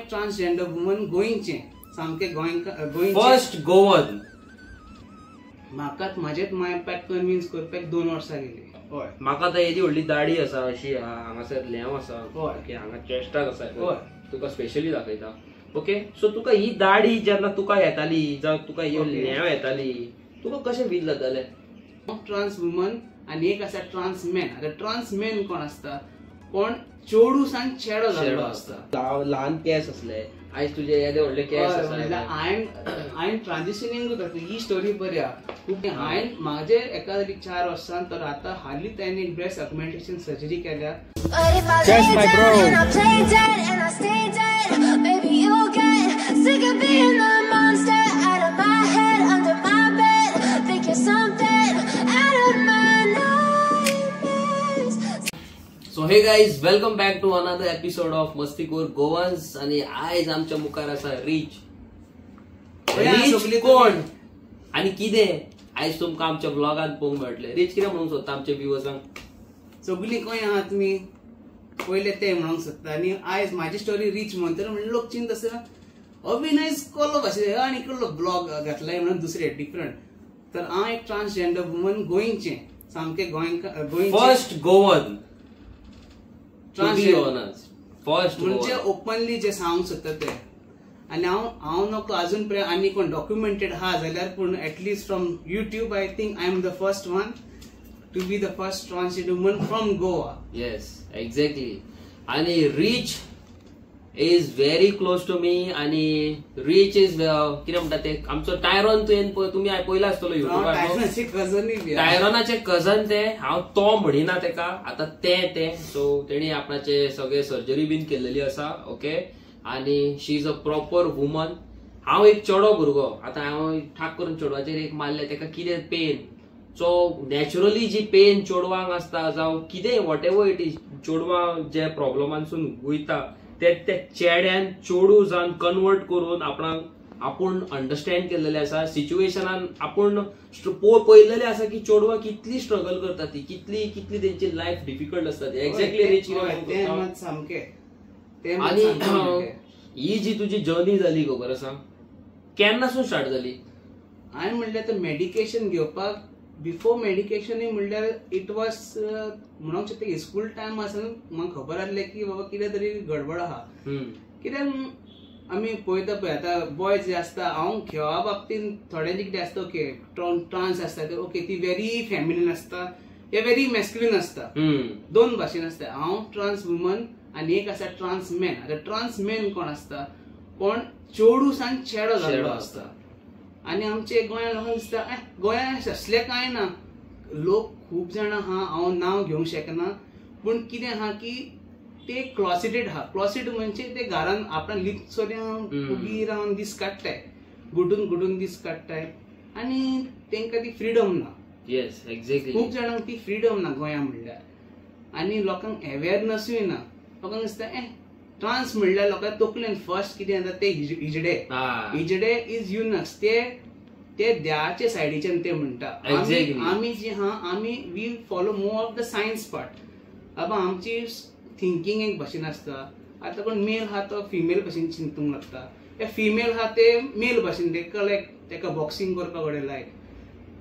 एक transgender woman गोंयचे सामके गोंय फर्स्ट गोवन. म्हाका म्हाजेच मायपाक कन्विन्स करपाक 2 वर्सां गेली. हय म्हाका तर येदी व्हडली दाढी आसा अशी हांगासर लेव आसा ओके हांगा चेस्टाक आसा तुका स्पेशली दाखयता. ओके सो तुका ही दाढी जेन्ना तुका येताली जावं तुका ही लेव येताली तुका कशें फील जातालें? ट्रान्स वुमन आनी एक आसा ट्रान्स मॅन. आता ट्रान्स मॅन कोण आसता कोण चेडूस आनी चेडो जाल्लो आसता. ल्हान केस असले आयज तुजे येदे व्हडले केस आसा. हांवें ट्रान्झिशनिंग ही स्टोरी बरी आहा खूब. हांवें म्हाजे एका 4 वर्सां तर आतां हालींच हांवें एक ब्रेस्ट ऑगमेंटेशन सर्जरी केल्या. So hey guys welcome back to another episode of मस्तीखोर गोवन्स. आणि आयज आमच्या मुखार आसा रिच कोण आणि कितें आयज तुमकां आमच्या ब्लॉगान पळोवंक मेळटलें. रिच कितें म्हणूंक सोदता आमच्या व्ह्युअर्सांक? सगळीं खंय आहा तुमी पयले ते म्हणूंक सोदता. आनी आयज म्हाजी स्टोरी रिच म्हणटना म्हणजे लोक चिंत आसा अभिनयच केलो भाशेन आनी केल्लो ब्लॉग घातलाय म्हणून दुसरे डिफरंट. तर हांव एक ट्रान्सजेंडर वुमन गोंयचे सामके गोंय फर्स्ट गोवन फर्स्ट म्हणजे ओपनली जे सांगूंक सोदता ते. आनी हांव नको अजून पर्यंत आनी कोण डॉक्युमेंटेड आहा जाल्यार पूण at least from YouTube I think I am the first one to be the first transgender woman from Goa. Yes exactly. आणि Rich is very close to me. आणि रिच इज कितें म्हणटा ते आमचो टायरॉन तुम्ही पयला आसतलो युट्यूबार. टायरॉनाचे कझन ते. हांव तो म्हणिना तेका आता ते सो तेणी आपणाचे सगळे सर्जरी बीन केलेली आसा. ओके आणि शी इज अ प्रॉपर वुमन. हांव एक चेडो भुरगो. आता हांव ठाक करून चेडवाचेर एक मारले तेका कितें पेन सो नॅचरली जी पेन चेडवांक आसता जावं कितें वॉट एवर इट इज चेडवां जे प्रॉब्लमांसून वयता ते चेड्यान चेडू जावन कन्वर्ट करून आपूण अंडरस्टँड केलेले आसा. सिच्युएशनान आपूण पळयलेले आसा की चेडवां कितली स्ट्रगल करता ती कितली तेंची लायफ डिफिकल्ट आसता ती. Exactly rich. आणि ही जी तुजी जर्नी जाली खबर आसा केन्नासून स्टार्ट जाली? हांवें म्हणल्यार तर मेडिकेशन घेवपाक बिफोर मेडिकेशन म्हणल्यार इट वॉज म्हणूंक शकता स्कूल टायम आसतना म्हाका खबर आसलें की बाबा कितें तरी गडबड आहा. कित्याक आमी पळयता पळय आतां बॉयज जे आसता हांव खेळा बाबतींत थोड्यांचे कितें आसता ओके ट्रान्स आसता ते ओके ती व्हेरी फेमिनीन आसता हे व्हेरी मॅस्क्युलिन आसता. 2 भाशेन आसता. हांव ट्रान्स वुमन आनी एक आसा ट्रान्स मॅन. आता ट्रान्स मॅन कोण आसता कोण चेडूस आनी चेडो जाल्लो आसता. आनी आमचे गोंयांत लोकांक दिसता गोंयांत असले कांय ना. लोक खूब जाण आहा हांव नांव घेवंक शकना पूण कितें आहा की ते क्लॉसेटेड आहा. क्लॉसेट म्हणजे ते घरान आपणाक लिप सोऱ्यां उगी रावन दीस काडटाय गुडून दीस काडटाय आनी तेंकां ती फ्रीडम ना. Yes exactly. खूब जाणांक ती फ्रीडम ना गोंया म्हणल्यार. आनी लोकांक अवेरनसूय ना. लोकांक दिसता ट्रान्स म्हणल्यार लोकांक तकलेन फर्स्ट कितें येता ते इजडे इज युनक्स ते देवाचे सायडीच्यान ते म्हणटा. आमी जी आहा आमी we follow more of the science part. बाबा आमची थिंकींग एक भाशेन आसता. आतां कोण मेल आहा तो फिमेल भाशेन चिंतूंक लागता. फिमेल आहा ते मेल भाशेन तेका लायक तेका बॉक्सिंग करपाक आवडे लायक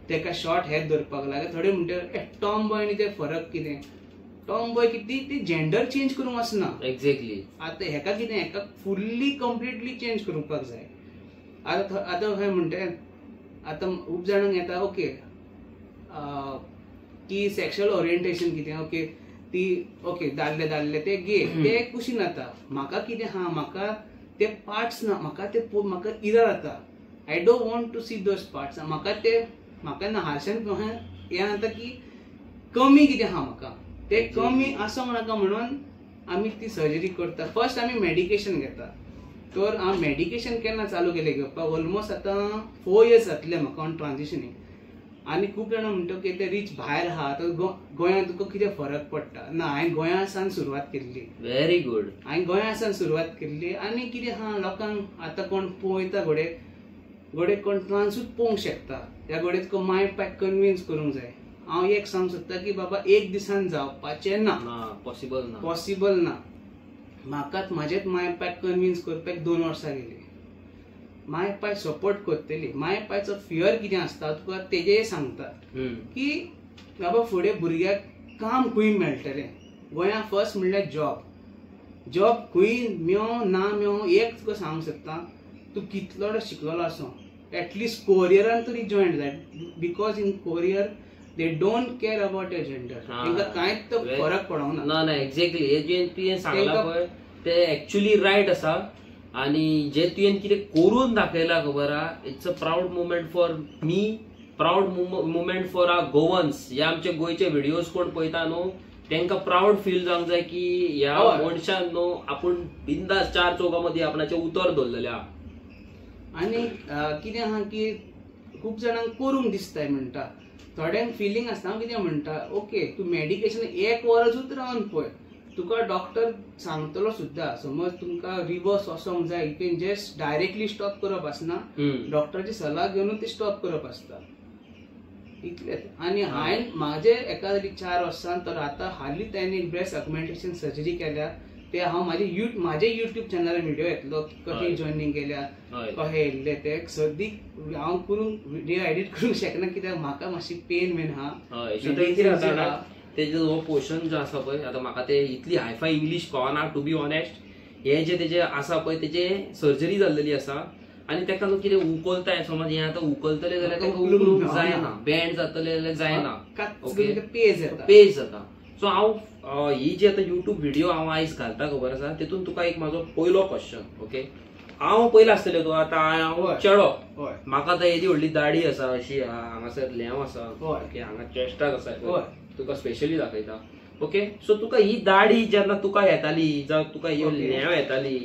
तेका शॉर्ट हेअर धरपाक लायक. थोडे म्हणटा टॉम बॉय आनी ते फरक कितें. टॉम बॉय कितें ती जेंडर चेंज करूंक वचना. एक्झॅक्टली. आतां हेका कितें हेका फुल्ली कंप्लिटली चेंज करपाक जाय. आतां खंय म्हणटा आतां खूब जाणांक येता ओके की सेक्शुअल ओरिएंटेशन कितें ओके ती ओके दादले ते गे ते कुशीन जाता. म्हाका कितें आहा म्हाका ते पार्ट्स ना. म्हाका इरा जाता. I don't want to see those parts. म्हाका ना हारशान हें जाता की कमी कितें आहा म्हाका ते कमी आसूंक नाका म्हणून आमी ती सर्जरी करता. फर्स्ट आमी मेडिकेशन घेता. तर हांव मेडिकेशन केन्ना चालू केलें घेवपाक ऑलमोस्ट आतां 4 years जातले म्हाका ऑन ट्रान्झिशनिंग. आनी खूब जाणां म्हणटा की ते रिच भायर आहा तर गोंयांत तुका कितें फरक पडटा. ना हांवें गोंया सावन सुरवात केल्ली. Very good. हांवें गोंया सावन सुरवात केल्ली. आनी कितें आहा लोकांक आतां कोण पळयता घोडे कोण ट्रान्सूच पळोवंक शकता. त्या घोडे तुका माय पाक कन्विन्स करूंक जाय. हांव एक सांगूंक सोदता की बाबा एक दिसान जावपाचें ना. पॉसिबल ना. म्हाकाच म्हाजेच माय पाय कन्विन्स करपाक 2 वर्सां गेली. माय पाय सपोर्ट करतली. माय पायचो फियर कितें आसता तुका तेजे सांगता की बाबा फुडें भुरग्याक काम खंय मेळटलें. गोंया फर्स्ट म्हणल्यार जॉब खंय मेळो ना मेळो एक तुका सांगूंक सोदता, तूं कितलो शिकलेलो आसूं एटलीस्ट कोरियरान तरी जॉयन जाय. Because in courier they don't care about your gender. तांकां कांयच तो फरक पडोंक ना. ना एक्झॅक्टली हे जे तुवें सांगला पळय ते एक्चुअली रायट आसा. आणि जे तुवें कितें करून दाखयला खबर आहा, it's a proud moment for me, proud moment for our Goans. हे आमचे गोंयचे व्हिडिओज कोण पळयता न्हू तांकां प्राऊड फील जावंक जाय की ह्या मनशान न्हू आपूण बिंदास 4 चौकांमध्ये आपणाचें उतर धरलेलें आहा. आनी कितें आहा की खूब जाणांक करूंक दिसताय म्हणटा. थोड्यांक फिलींग आसता हांव कितें म्हणटा, ओके तूं मेडिकेशन 1 वरसूच रावन पळय, तुका डॉक्टर सांगतलो सुद्दां समज तुमकां रिवर्स वचोंक जाय, you can just directly stop करप आसना, डॉक्टराची सल्ला घेवन ती स्टॉप करप आसता. इतलेंच. आनी हांवें म्हाजे एका तरी 4 वर्सां तर आतां हालींच हांवें एक ब्रेस्ट ऑगमेंटेशन सर्जरी केल्या. ते हांव म्हाजे युट्यूब चॅनलार व्हिडिओ येतलो कशें जॉयनिंग केल्या, कशें येयल्ले ते. सदीक हांव करून व्हिडिओ एडिट करूंक शकना कित्याक म्हाका मातशी पेन बीन आहा. तेजे हो पोर्शन जो आसा पळय, आतां म्हाका ते इतली हायफाय इंग्लीश कळना टू बी ऑनेस्ट. हे जे तेजे आसा पळय तेजे सर्जरी जाल्लेली आसा आनी ताका न्हू कितें उखलताय समज हें आतां उखलतलें जाल्यार ताका उखलूंक जायना, बँड जातलें जाल्यार जायना, पेज जाता. सो हांव ही जी आतां युट्यूब व्हिडिओ हांव आयज घालता खबर आसा तेतून तुका एक म्हाजो पयलो क्वेश्चन. ओके हांव पयलो आसतलें तो आतां हांव चेडो, म्हाका आतां येदी व्हडली दाढी आसा अशी हांगासर लेंव आसा, ओके हांगा चेस्टाक आसा, तुका स्पेशली दाखयता. ओके सो तुका ही दाढी जेन्ना तुका येताली जावं तुका ही लेंव येताली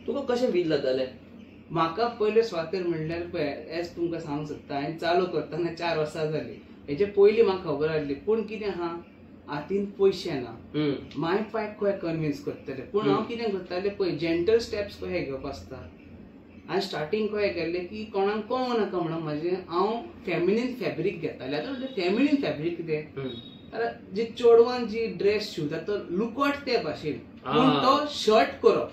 तुका कशें फील जातालें? म्हाका पयले स्वातेर म्हणल्यार पळय एज तुमकां सांगूंक सोदता, हांवें चालू करतना 4 वर्सां जाली. हेजे पयलीं म्हाका खबर आसली पूण कितें आहा हातीन पयशे ना, माय पाय खंय कन्विन्स करतले. पूण हांव कितें करतालें पळय जेंटल स्टेप्स कशे घेवप आसता. हांवें स्टार्टींग कशें केल्लें की कोणाक कळूंक नाका म्हणून म्हाजें हांव फेमिनीन फॅब्रीक घेतालें. आतां फेमिनीन फॅब्रीक कितें जे चेडवान जी ड्रेस शिवता तो लुकट ते भाशेन, पूण तो शर्ट करप,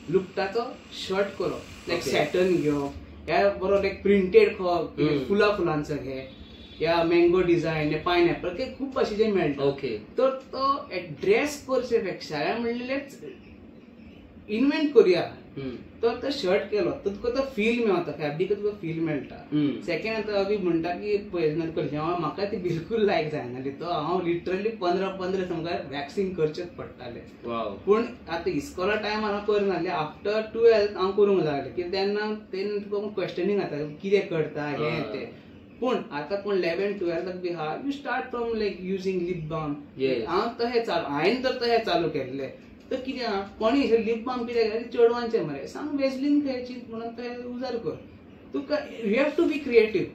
लुकटाचो शर्ट करप, लायक सॅटर्न घेवप, ह्या बरो लायक प्रिंटेड फुलांचो घे, या मँगो डिझायन, पायनॅपल ते खूप भाशेचे मेळटा. तर तो ड्रेस करचे पेक्षा म्हणलेलेच इन्व्हेंट करूया. तर तो शर्ट केलो तर तुका तो फील मेळटा, फॅब्रिक तुका फील मेळटा. सेकंड आतां अभी म्हणटा की जेव्हा म्हाका ती बिलकुल लायक जायनाली, तो हांव लिटरली 15 समजा वॅक्सिंग करचेच पडटाले. पूण आतां इस्कॉला टायमार हांव करनासलें, आफ्टर 12th हांव करूंक लागलें की तेन्ना तुका क्वेश्चनिंग जाता कितें करता हें तें. पूण आतां कोण 11th-12th बी आहा, you start from like using lip balm. हांवें तर तशें चालू केल्लें. तर कितें आहा कोणी लिप बाम कितें चेडवांचें मरे सांग वेजलीन खायची म्हणून ते उजार कर. तुका you have to be creative.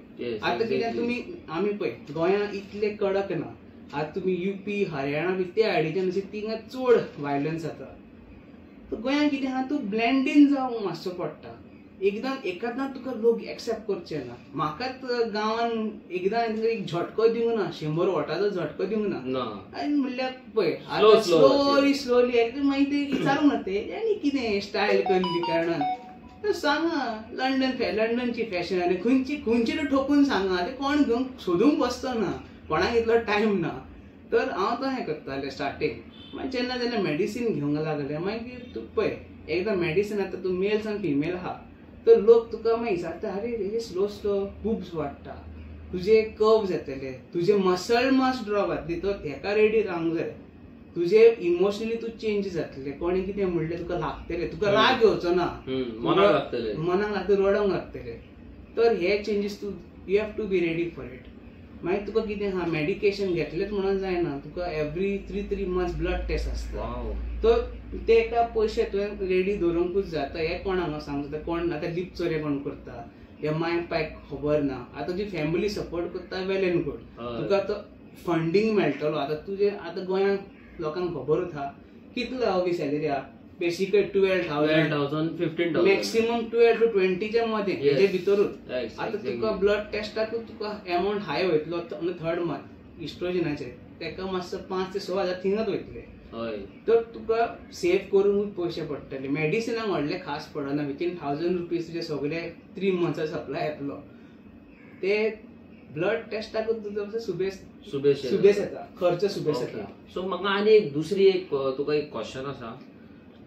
आतां कितें तुमी आमी पळय गोंयां इतले कडक ना, आतां तुमी युपी हरियाणा बी त्या आयडीच्यान तिंगा चड वायलन्स जाता. तर गोंयां कितें आहा तूं ब्लेंड इन जावंक मातसो पडटा. एकादां तुका लोक एक्सेप्ट करचे ना. म्हाकाच गांवान एकदां एक झटको दिवंक ना, 100 वोटाचो झटको दिवंक ना. आनी म्हणल्यार पळय स्लोली एकदम मागीर ते विचारूंक ना ते आनी कितें स्टायल केल्ली कारणान सांगा. लंडनची फॅशन आनी खंयची ठोकून सांगा, ते कोण घेवंक सोदूंक बसतो ना, कोणाक इतलो टायम ना. तर हांव तशें करतालें स्टार्टींग. मागीर जेन्ना मेडिसीन घेवंक लागलें मागीर तूं पळय एकदां मेडिसीन आतां तूं मेल्स आनी फिमेल आहा तर लोक तुका मागीर विचारता अरे हे स्लो बुब्स वाडटा, तुजे कर्व्स येतले, तुजे मसल मास ड्रॉप जातली, तो हेका रेडी रावंक जाय. तुजे इमोशनली तूं चेंज जातले. कोणी कितें म्हणलें तुका लागतले, तुका राग येवचो ना, मनाक लागतले, रडोंक लागतले. तर हे चेंजीस तूं you have to be ready for it. मागीर तुका कितें आहा मेडिकेशन घेतलेंच म्हणून जायना, तुका एवरी 3 मंथ्स ब्लड टेस्ट आसता. तर ते एका पयशे तुवें रेडी दवरूंकूच जाय. आतां हे कोण हांगा सांगूं जाता, कोण आतां लिप चोरे कोण करता, हे माय पाय खबर ना. आतां जी फॅमिली सपोर्ट करता वेल एंड गुड, तुका आतां फंडींग मेळटलो. आतां तुजे आतां गोंयांत लोकांक खबरूच आहा कितलो आहा सॅलरी आहा, बेसिकली 12,000 15,000 मॅक्सिमम 12 to 20च्या मध्ये हेजे भितरूच. आतां तुका ब्लड टेस्टाक तुका अमावंट हाय वयतलो थर्ड मंथ इस्ट्रोजनाचे, तेका मातसो 5 ते 6 हजार थिंगाच वयतले. तर तुका सेव्ह करून पयशे पडटले. मेडिसिनाक व्हडले खास पडना, विथीन 1000 रुपीज तुजे सगळे 3 मंथ्स सप्लाय येतलो. ते ब्लड टेस्टाकूच तुजो सुबेस येता, खर्च सुबेस येता. सो म्हाका आनी दुसरी तुका एक क्वेश्चन आसा.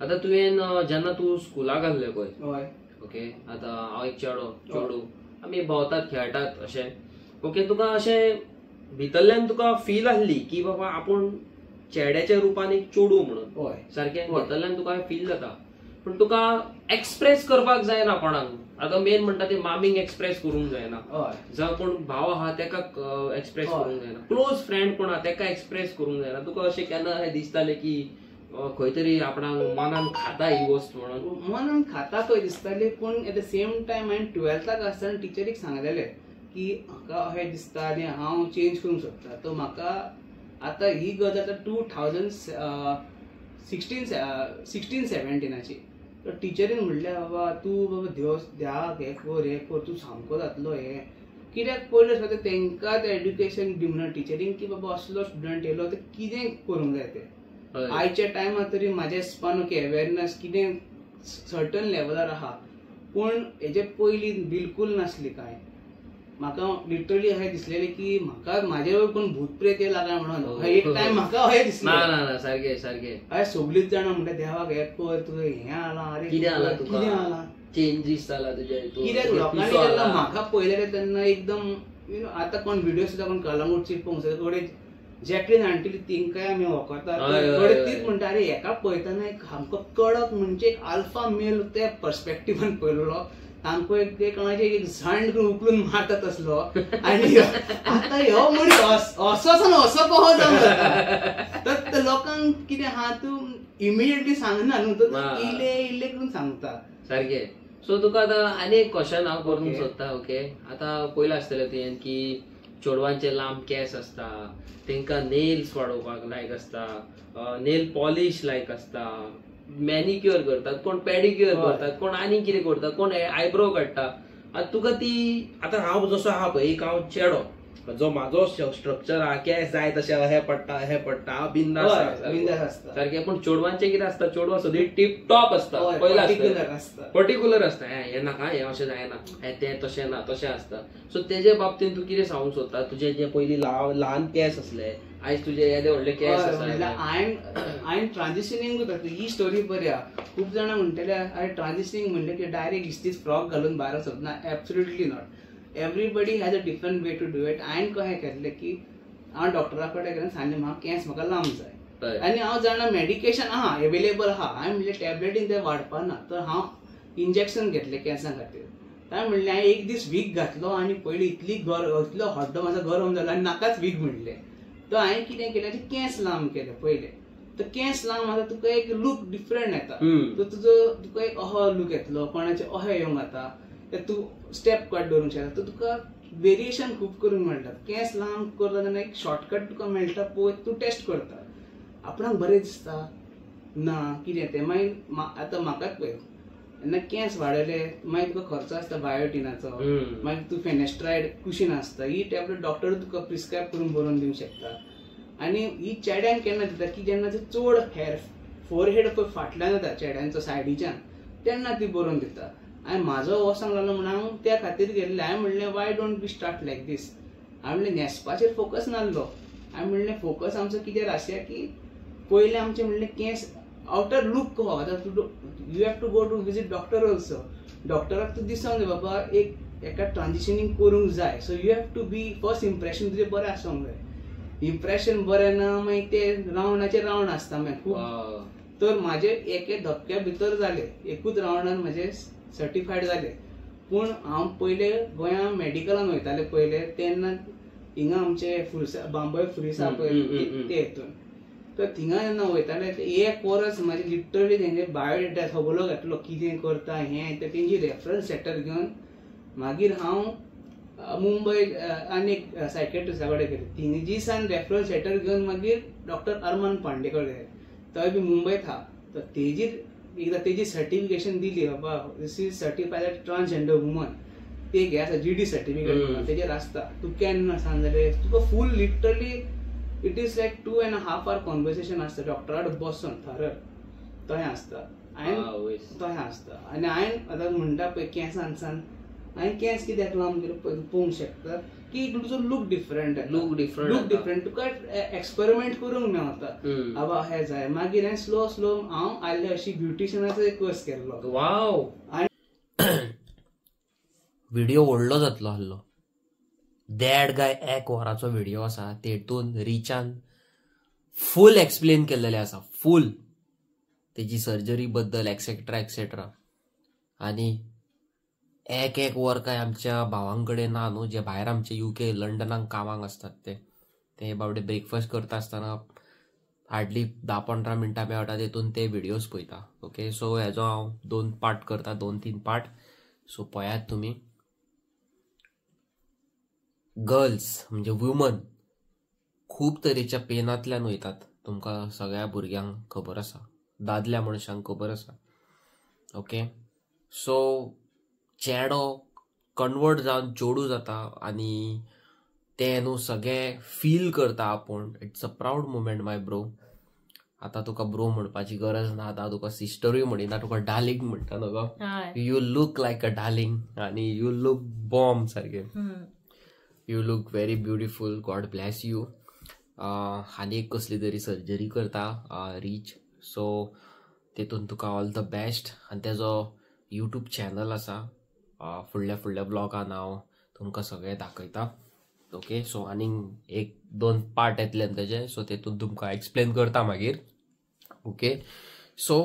आता तुवें जेन्ना तूं स्कुलाक आहले पळय, ओके, आता हांव एक चेडू, आमी भोंवतात खेळटात अशें, ओके, तुका अशें भितरल्यान तुका फील आहली की बाबा आपूण चेड्याच्या रुपान एक चेडू म्हणून, सारकें भितरल्यान तुका फील जाता, पण तुका एक्सप्रेस करपाक जायना कोणाक. आता मेन म्हणटा ते मामीक एक्सप्रेस करूंक जायना, जावं कोण भाव आहा तेका एक्सप्रेस करूंक जायना, क्लोज फ्रेंड कोण आहा तेका एक्सप्रेस करूंक जायना. तुका अशें केन्ना दिसतालें की खंय तरी आपणाक मनान खाता ही वस्त म्हणून? मनान खाता पळय दिसताली, पूण एट द सेम टायम हांवें 12th आसतना टिचरीक सांगलेलें की म्हाका अशें दिसता आनी हांव चेंज करूंक सोदता. तो म्हाका आतां ही गजाल 2016-17ची. तर टिचरीन म्हणलें बाबा तूं बाबा देवाक हें कर तूं सामको जातलो. हें कित्याक पयलें सुद्दां तेंकां तें एड्युकेशन दिवना टिचरींक की बाबा असलो स्टुडंट येयलो तर कितें करूंक जाय तें. आयच्या टायमार तरी म्हाज्या हिसपान ओके अवेरनेस कितें सर्टन लेवलार आहा, पूण हेजे पयलीं बिलकूल नासली कांय. म्हाका लिटरली अशें दिसलेलें की म्हाका म्हाजे कोण भूत प्रेत येयला काय म्हणून एक टायम म्हाका अशें दिसलें. ना सारकें हय, सगळींच जाणां म्हणटा देवाक हें कर, तुवें हें आला, अरे कितें आला, चेंजीस जाला तुजे हितून, कित्याक लोकांनी केला. म्हाका पळयलेलें तेन्ना एकदम आतां कोण व्हिडिओ सुद्दां कोण कलांगूटची पळोवंक सोदता, थोडे जॅकलीन हांण्टीली तिंकाय आमी वळखतात, थोडे तीच म्हणटा अरे हेका पळयतना एक सामको कडक म्हणजे एक अल्फा मेल त्या पर्स्पेक्टिव्हान पळयलो, सामको एक कोणाचें एक झांड करून उखलून मारता तसलो. आनी आतां ह्यो मनीस असो कहो जावन जाता. तर लोकांक कितें आहा तूं इमिडिएटली सांगना न्हू, तर इल्ले करून सांगता. सारकें. सो तुका आतां आनी एक क्वेश्चन हांव करूंक सोदता. ओके, आतां पयलें आसतलें तुवें की चेडवांचे लांब केस आसता, तेंकां नेल्स वाडोवपाक लायक आसता, नेल पॉलिश लायक आसता, मॅनिक्युअर करतात, कोण पॅडिक्युअर करतात, कोण आनी कितें करतात, कोण आयब्रो काडटा. आतां तुका ती आतां हांव जसो आहा पळय, एक हांव चेडो, जो म्हाजो स्ट्रक्चर आहा, केस जाय तशें हे पडटा हांव बिंदास आसता सारकें. पूण चेडवांचें कितें आसता, चेडवां सगळी टीप टॉप आसता, पर्टिक्युलर आसता. हें नाका, हें अशें जायना, तें तशें ना, तशें आसता. सो तेजे बाबतींत तूं कितें सांगूंक सोदता? तुजे जे पयलीं ल्हान केस आसले, आयज तुजे येदे व्हडले केस आसा. हांवें ट्रान्झिशनिंग ही स्टोरी बरी आहा. खूब जाणां म्हणटले हांवें ट्रान्झिशनिंग म्हणलें की डायरेक्ट इस्तीच फ्रॉक घालून भायर सोदना. Absolutely not. Everybody has a different way to do it. हांवें कशें केल्लें की हांव डॉक्टरा कडेन गेलें, सांगलें म्हाका केंस म्हाका लांब जाय, आनी हांव जाणा मेडिकेशन आहा एवेलेबल आहा. हांवें म्हणलें टॅबलेटीन तें वाडपाना, तर हांव इंजेक्शन घेतलें केंसां खातीर. हांवें म्हणलें हांवें एक दीस वीक घातलो आनी पयलीं इतलो हड्डो म्हाजो गरम जालो आनी नाकाच वीक म्हणलें. तर हांवें कितें केलें, केंस लांब केले पयले. तर केंस लांब आतां तुका एक लूक डिफरंट येता. तर तुका एक अहो लूक येतलो, कोणाचें अहें येवंक जाता, तर तूं स्टेप कट दवरूंक शकता. तर तुका वेरिएशन खूब करूंक मेळटा. केंस लांब करता तेन्ना एक शॉर्टकट तुका मेळटा, पळय तूं टेस्ट करता, आपणाक बरें दिसता ना कितें तें. मागीर आतां म्हाकाच पळय जेन्ना केंस वाडयले, मागीर तुका खर्च आसता बायोटिनाचो, मागीर तूं फेनेस्ट्रायड कुशीन आसता, ही टॅबलेट डॉक्टर तुका प्रिस्क्रायब करून बरोवन दिवंक शकता. आनी ही चेड्यांक केन्ना दिता की जेन्ना चड हेअर फोरहेड पळय फाटल्यान जाता चेड्यांचो सायडीच्यान, तेन्ना ती बरोवन दिता. आनी म्हाजो वसंक लागलो म्हणून हांव त्या खातीर गेल्लें. हांवें म्हणलें वाय डोंट बी स्टार्ट लायक दीस. हांवें म्हणलें न्हेसपाचेर फोकस नासलो. हांवें म्हणलें फोकस आमचो कितें आसया की पयलें आमचें म्हणलें केंस आउटर लूक कहो. आतां you have to go to visit doctor also. डॉक्टराक तूं दिसोंक जाय बाबा एक एका ट्रान्झिशनिंग करूंक जाय. So you have to be first impression तुजें बरें आसूंक जाय. इम्प्रेशन बरें ना मागीर ते रावंडाचेर रावंड आसता मागीर खूब. तर म्हाजे एके धपक्या भितर जाले, एकूच रावंडान म्हाजे सर्टिफायड जाले. पूण हांव पयले गोंया मेडिकलान वयताले पयले तेन्ना हिंगा आमचे बांबय फुरिसा पळय ते हितून. तर थिंगा जेन्ना वयताले एक वर्स म्हाजे लिटरली तेंचे बायोडेटा सगळो घेतलो, कितें करता हें तें तेंची रेफरन्स लेटर घेवन मागीर हांव मुंबय आनी एक सायकेट्रिस्टा कडेन गेलो. तिंगी सान रेफरन्स लेटर घेवन मागीर डॉक्टर अरमान पांडे कडेन गेले. तो बी मुंबयत आहा. तर तेजीर एकदां तेजी सर्टिफिकेशन दिली, बाबा दिस इज सर्टिफायड ट्रान्सजेंडर वुमन, ते घे आसा GD सर्टिफिकेट तेजेर आसता. तूं केन्ना सांग जाल्यार तुका full literally it is like 2.5 hour conversation आसता डॉक्टराड बसून थरर तोय आसता तोय आसता आनी हांवें आतां म्हणटा पळय केंसांसान हांवें केंस कित्याक लावन पळोवंक शकता की तुजो लूक डिफरंट तुका एक्सपेरिमेंट करूंक मेळटा बाबा हें जाय मागीर हांवें स्लो हांव आयले अशी ब्युटिशियनाचो एक कोर्स केल्लो. वाव. व्हिडिओ व्हडलो जातलो आहलो. दॅड गाय 1 वराचो व्हिडिओ आसा तेतून रिचान फूल एक्सप्लेन केल्लेले आसा फूल तेजी सर्जरी बद्दल एक्सेट्रा एक्सेट्रा. आनी 1 वर काय आमच्या भावांकडे ना न्हू जे भायर आमचे UK लंडनाक कामाक असतात ते बावडे ब्रेकफास्ट करता आसतना हार्डली 10-15 मिनटां मेळटा तेतून ते व्हिडिओज पळयता. ओके सो हेजो हांव 2 पार्ट करता 2-3 पार्ट. सो पळयात तुमी. गर्ल्स म्हणजे वुमन खूब तरेच्या पेनांतल्यान वयतात तुमकां सगळ्या भुरग्यांक खबर आसा दादल्या मनशांक खबर आसा. ओके सो चेडो कन्वर्ट जावन चेडू जाता आनी ते न्हू सगळे फील करता आपूण. It's a proud moment my bro. आतां तुका ब्रो म्हणपाची गरज ना आतां तुका सिस्टरूय म्हणिना तुका डार्लिंग म्हणटा न्हू गो. You look like a darling आनी यू लूक बॉम्ब सारके. You look very beautiful. God bless you. आनी एक कसली तरी सर्जरी करता रीच. सो तेतून तुका ऑल द बेस्ट. आनी तेजो यूट्यूब चॅनल आसा फुडल्या ब्लॉगान हांव तुमकां सगळें दाखयता. ओके सो आनीक 1-2 पार्ट येतले तेजे सो तेतून तुमकां एक्सप्लेन करता मागीर. ओके सो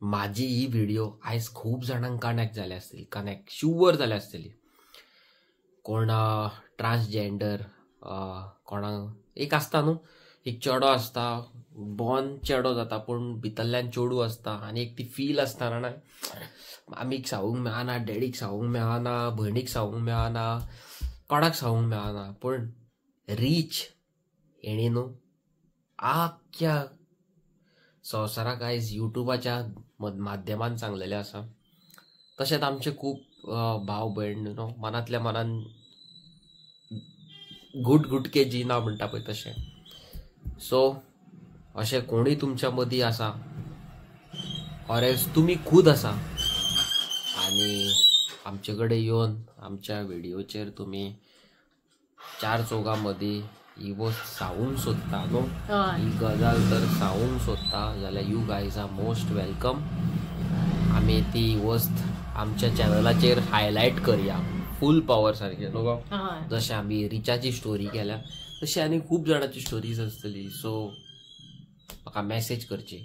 म्हाजी ही व्हिडिओ आयज खूब जाणांक कनेक्ट जाले आसतली शुअर जाले आसतली. कोण ट्रान्सजेंडर कोणाक एक आसता न्हू एक चेडो आसता बॉर्न चेडो जाता पूण भितरल्यान चेडू आसता आनी एक ती फील आसता ना आमीक सांगूंक मेळना डॅडीक सांगूंक मेळना भयणीक सांगूंक मेळना कोणाक सांगूंक मेळना. पूण रीच हेणी न्हू आख्या संवसाराक आयज युट्यूबाच्या माध्यमान सांगलेले आसा. तशेंच आमचे खूब भाव भयण न्हू मनांतल्या मनान गुटके जिना म्हणटा पळय तशें. सो अशें कोणूय तुमच्या मदीं आसा ऑर एल्स तुमी खूद आसा आनी आमचे कडेन येवन आमच्या व्हिडिओचेर तुमी 4 चौगां मदीं ही वस्त सांगूंक सोदता न्हू ही गजाल जर सांगूंक सोदता जाल्यार you guys are most welcome. आमी ती वस्त आमच्या चॅनलाचेर हायलायट करया फूल पॉवर सारकें न्हू गो. जशें आमी रिचाची स्टोरी केल्या तशी आनी खूब जाणांची स्टोरीज आसतली. सो म्हाका मॅसेज करची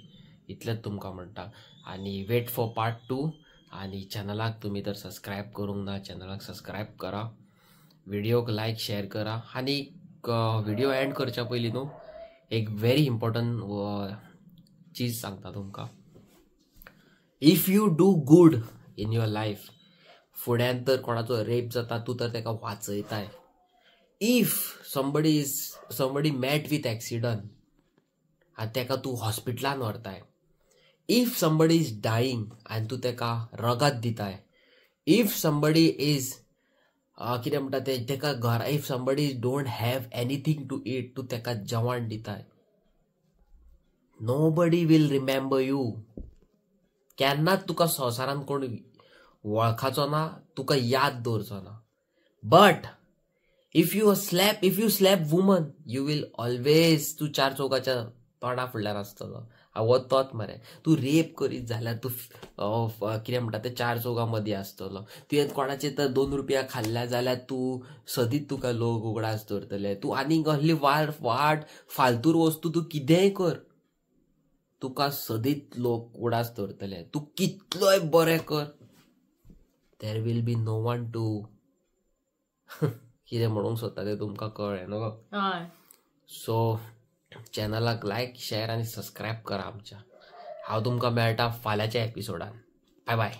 इतलेंच तुमकां म्हणटा. आनी वेट फॉर पार्ट 2. आनी चॅनलाक तुमी जर सबस्क्रायब करूंक ना चॅनलाक सबस्क्रायब करा. व्हिडिओक लायक शेअर करा. आनी व्हिडिओ एंड करच्या पयलीं न्हू एक व्हेरी इम्पॉर्टंट चीज सांगता तुमकां. If you do good in your life फुड्यान तर कोणाचो रेप जाता तूं तर तेका वाचयताय. If somebody met with accident आनी तेका तूं हॉस्पिटलान व्हरताय. इफ somebody is dying आनी तूं तेका रगत दिताय. इफ somebody is कितें म्हणटा तेका घरा if somebody don't have anything to eat तूं तेका जेवण दिताय. nobody will remember you. केन्नाच तुका संवसारान कोण वळखाचो ना तुका याद दवरचो ना. But if you slap woman you will always तूं 4 चौगाच्या तोंडा फुडल्यान आसतलो. हांव तोच मरे. तूं रेप करीत जाल्यार तूं कितें म्हणटा ते 4 चौगां मदीं आसतलो. तुवें कोणाचे तर 2 रुपया खाल्ल्या जाल्यार तूं सदींच तुका लोक उगडास दवरतले. तूं आनीक असली वाड फालतूर वस्तू तूं कितेंय कर तुका सदींच लोक उगडास दवरतले. तूं कितलोय बरें कर there will be no one to कितें म्हणूंक सोदता तें तुमकां कळ्ळें न्हू. सो चॅनलाक लायक शेअर आनी सबस्क्रायब करा आमच्या. हांव तुमकां मेळटा फाल्यांच्या एपिसोडान. Bye bye.